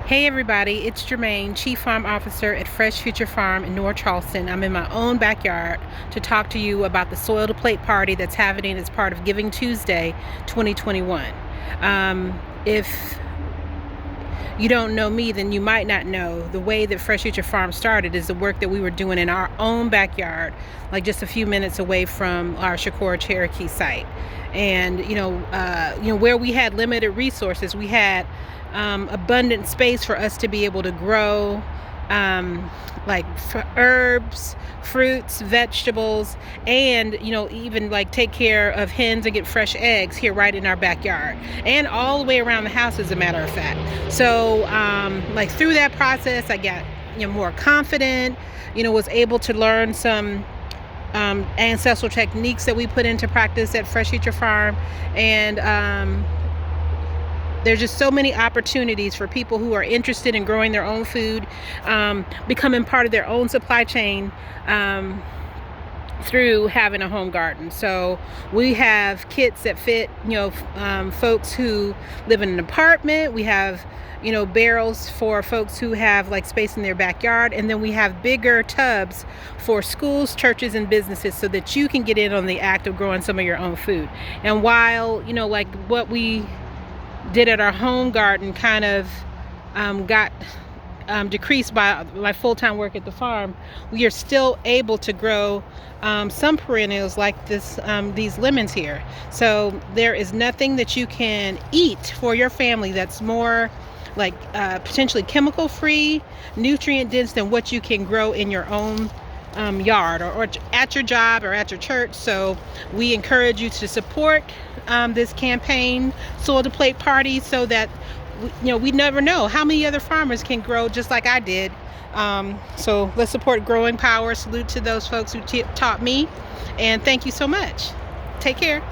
Hey everybody, it's Jermaine, Chief Farm Officer at Fresh Future Farm in North Charleston. I'm in my own backyard to talk to you about the Soil to Plate party that's happening as part of Giving Tuesday 2021. If you don't know me, then you might not know the way that Fresh Future Farm started is the work that we were doing in our own backyard, like just a few minutes away from our Shakur Cherokee site. And where we had limited resources, we had abundant space for us to be able to grow herbs, fruits, vegetables, and even take care of hens and get fresh eggs here right in our backyard and all the way around the house, as a matter of fact. So through that process, I got more confident, was able to learn some ancestral techniques that we put into practice at Fresh Future Farm. And there's just so many opportunities for people who are interested in growing their own food, becoming part of their own supply chain through having a home garden. So we have kits that fit folks who live in an apartment. We have barrels for folks who have space in their backyard, and then we have bigger tubs for schools, churches, and businesses so that you can get in on the act of growing some of your own food. And while what we did at our home garden kind of got decreased by my full-time work at the farm, we are still able to grow some perennials like these lemons here. So there is nothing that you can eat for your family that's more potentially chemical free, nutrient dense than what you can grow in your own yard or at your job or at your church. So we encourage you to support this campaign, Soil to Plate Party, so that we never know how many other farmers can grow just like I did. So let's support growing power. Salute to those folks who taught me, and thank you so much. Take care.